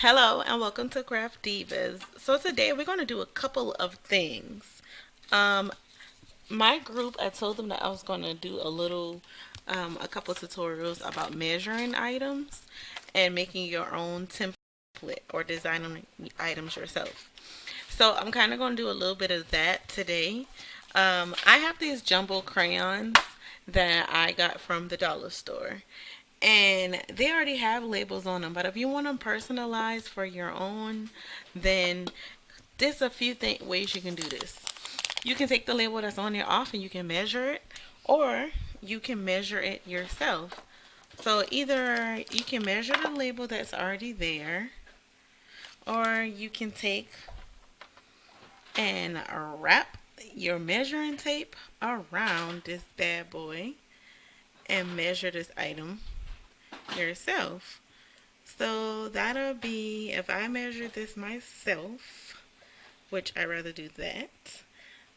Hello and welcome to Craft Divas. So today we're going to do a couple of things. Um, my group, I told them that I was going to do a couple tutorials about measuring items and making your own template or designing items yourself. So I'm kind of going to do a little bit of that today. I have these jumbo crayons that I got from the dollar store. And they already have labels on them, but if you want them personalized for your own, then there's a few ways you can do this. You can take the label that's on there off and you can measure it, or you can measure it yourself. So either you can measure the label that's already there, or you can take and wrap your measuring tape around this bad boy and measure this item yourself. So that'll be, if I measure this myself, which I rather do that,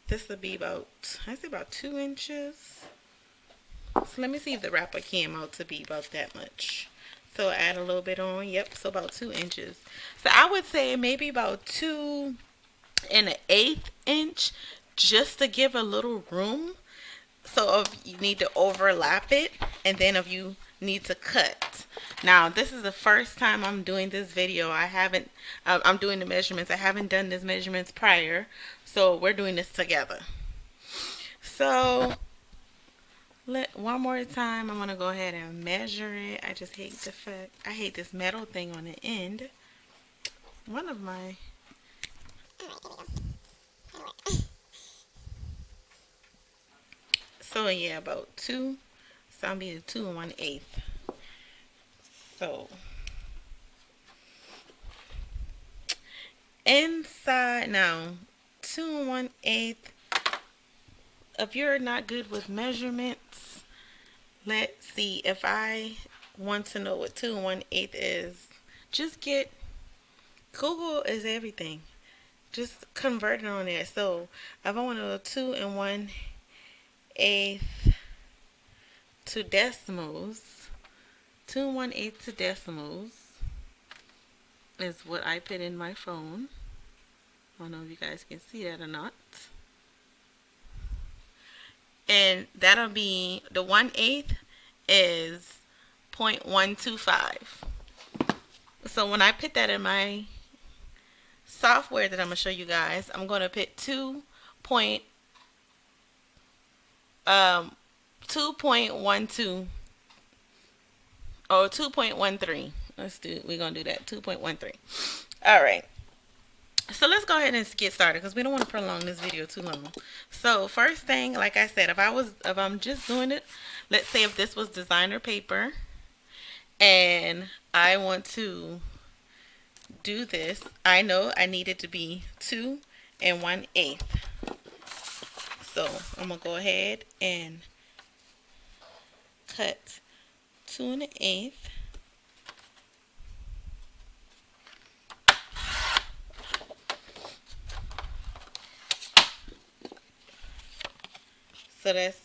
this will be about, I say about 2 inches. So let me see if the wrapper came out to be about that much. So add a little bit on, yep, so about 2 inches. So I would say maybe about 2 1/8 inch, just to give a little room. So if you need to overlap it, and then if you need to cut. Now this is the first time I'm doing this video. I'm doing the measurements. I haven't done these measurements prior, so we're doing this together. So one more time, I'm gonna go ahead and measure it. I just hate the fact I hate this metal thing on the end. One of my So yeah, about two. So I'll be a 2 1/8. So inside now, 2 1/8. If you're not good with measurements, let's see. If I want to know what 2 1/8 is, just get Google is everything. Just convert it on there. So if I want to know 2 1/8 to decimals, 2 1/8 to decimals is what I put in my phone. I don't know if you guys can see that or not. And that'll be, the 1/8 is 0.125. So when I put that in my software that I'm going to show you guys, I'm going to put 2.12 or 2.13. We're going to do that, 2.13. All right. So let's go ahead and get started because we don't want to prolong this video too long. So first thing, like I said, if I'm just doing it, let's say if this was designer paper and I want to do this, I know I need it to be 2 1/8. So I'm gonna go ahead and cut 2 1/8. So that's,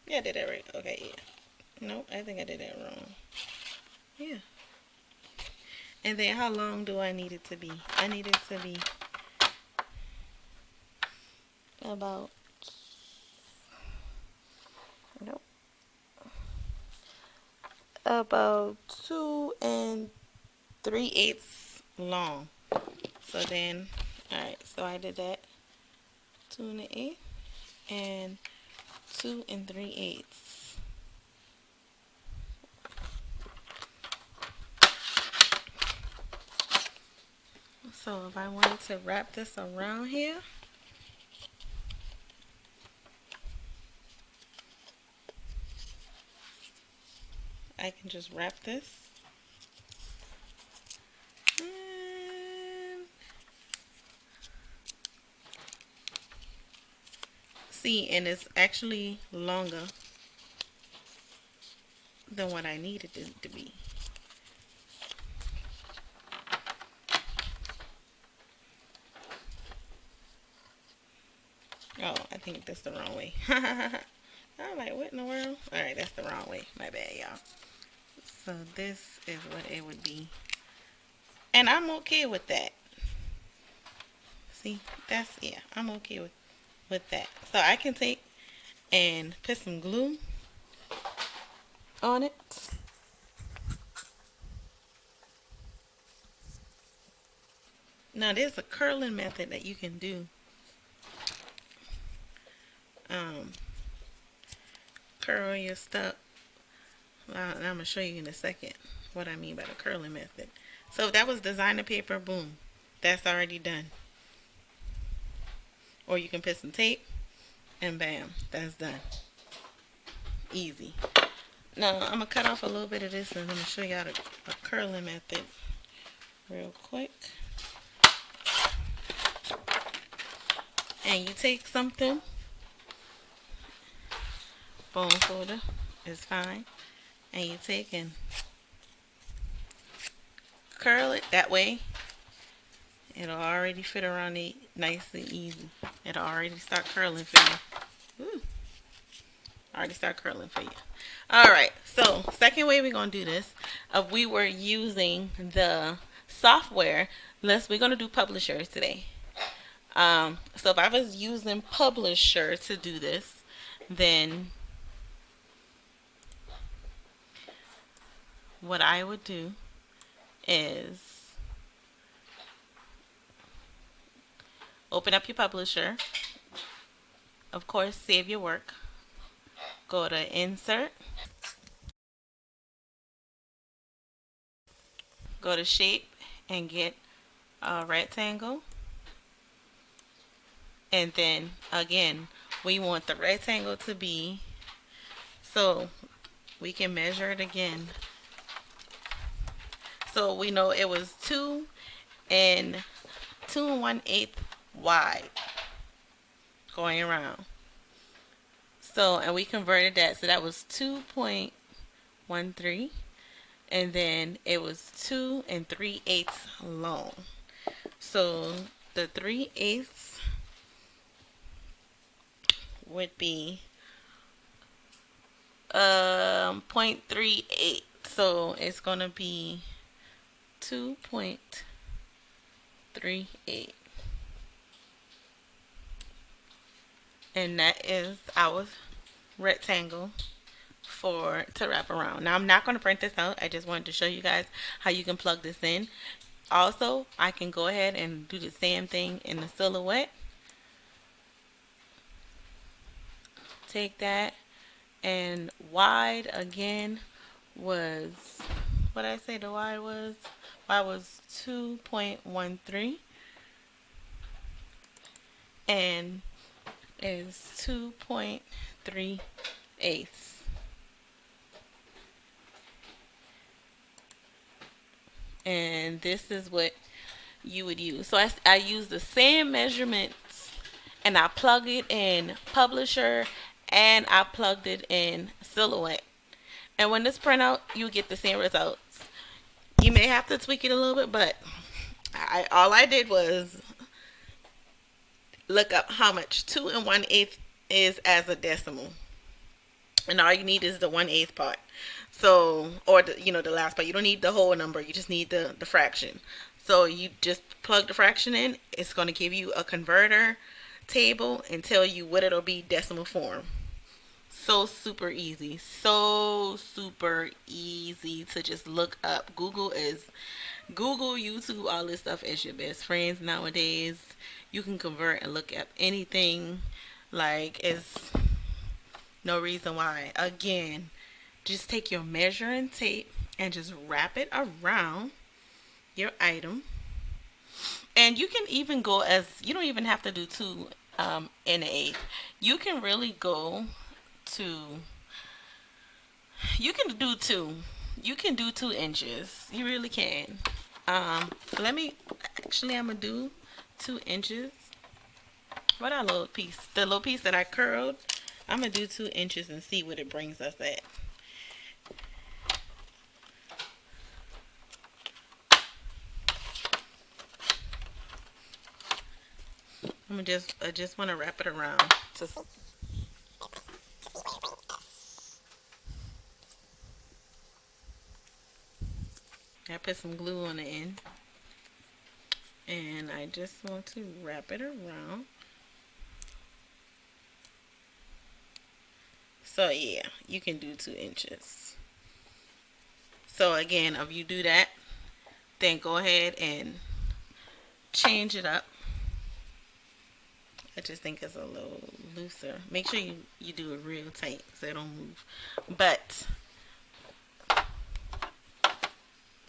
yeah, I did that right. Okay, yeah. Nope, I think I did that wrong. Yeah. And then how long do I need it to be? I need it to be about, nope, about 2 3/8 long. So then, alright, so I did that, 2 1/8 and 2 3/8. So if I wanted to wrap this around here, I can just wrap this. And see, and it's actually longer than what I needed it to be. Oh, I think that's the wrong way. I'm like, what in the world? Alright, that's the wrong way. My bad, y'all. So this is what it would be. And I'm okay with that. See, that's, yeah, I'm okay with that. So I can take and put some glue on it. Now there's a curling method that you can do. Um, Curl your stuff. I'm gonna show you in a second what I mean by the curling method. So if that was designer paper, boom, that's already done. Or you can put some tape and bam, that's done. Easy. Now I'm gonna cut off a little bit of this and I'm gonna show y'all the curling method real quick. And you take something, bone folder is fine, and you take and curl it that way. It'll already fit around it nice and easy. It'll already start curling for you. Ooh, already start curling for you. Alright, so second way we're going to do this, we were using the software. We're going to do Publisher today. So if I was using Publisher to do this, then what I would do is open up your Publisher. Of course, save your work. Go to Insert. Go to Shape and get a rectangle. And then again, we want the rectangle to be, so we can measure it again. So we know it was 2 and 1/8 wide going around. So, and we converted that, so that was 2.13, and then it was 2 3/8 long. So the 3/8 would be 0.38. So it's gonna be 2.38, and that is our rectangle to wrap around. Now I'm not going to print this out. I just wanted to show you guys how you can plug this in. Also, I can go ahead and do the same thing in the silhouette. Take that, and wide again was, what did I say the wide was? Wide was 2.13, and is 2.38. And this is what you would use. So I use the same measurements, and I plug it in Publisher, and I plugged it in Silhouette. And when this print out, you get the same results. You may have to tweak it a little bit, but all I did was look up how much 2 1/8 is as a decimal. And all you need is the 1/8 part. So, or the last part. You don't need the whole number. You just need the fraction. So you just plug the fraction in. It's going to give you a converter table and tell you what it'll be decimal form. So super easy. So super easy to just look up. Google, YouTube, all this stuff is your best friends nowadays. You can convert and look up anything. Like, it's no reason why. Again, just take your measuring tape and just wrap it around your item. And you can even go as, you don't even have to do 2 1/8. You can really go to, you can do 2. You can do 2 inches. You really can. Let me, actually I'm going to do 2 inches. What that little piece? The little piece that I curled, I'm going to do 2 inches and see what it brings us at. I just want to wrap it around. I put some glue on the end, and I just want to wrap it around. So yeah, you can do 2 inches. So again, if you do that, then go ahead and change it up. I just think it's a little looser. Make sure you do it real tight so it don't move. But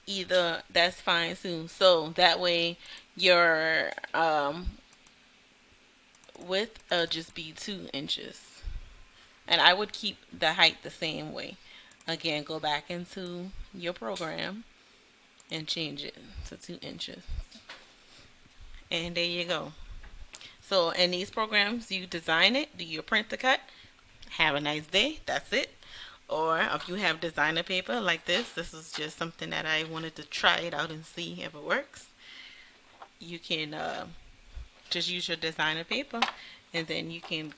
either that's fine too. So that way your width will just be 2 inches. And I would keep the height the same way. Again, go back into your program and change it to 2 inches. And there you go. So in these programs, you design it, do your print to cut, have a nice day, that's it. Or if you have designer paper like this is just something that I wanted to try it out and see if it works. You can just use your designer paper, and then you can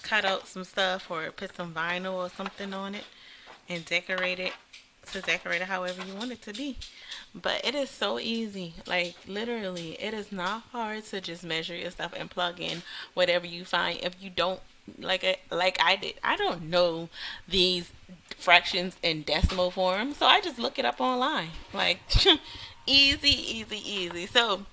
cut out some stuff or put some vinyl or something on it and decorate it to decorate it however you want it to be. But it is so easy. Like literally, it is not hard to just measure your stuff and plug in whatever you find. If you don't like I did, I don't know these fractions in decimal form, so I just look it up online. Like easy, easy, easy. So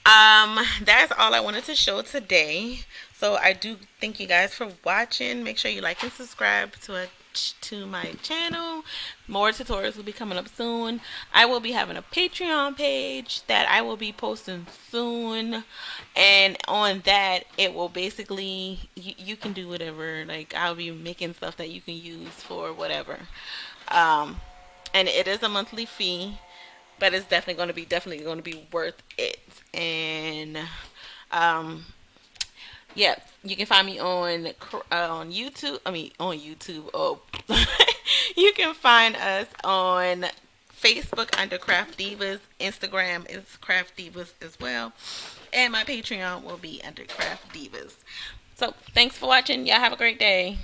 that's all I wanted to show today. So I do thank you guys for watching. Make sure you like and subscribe to my channel. More tutorials will be coming up soon. I will be having a Patreon page that I will be posting soon, and on that it will basically you can do whatever. Like I'll be making stuff that you can use for whatever. Um, and it is a monthly fee, but it's definitely going to be worth it. And um, yeah, you can find me on YouTube. I mean, on YouTube. Oh, you can find us on Facebook under Craft Divas. Instagram is Craft Divas as well, and my Patreon will be under Craft Divas. So, thanks for watching. Y'all have a great day.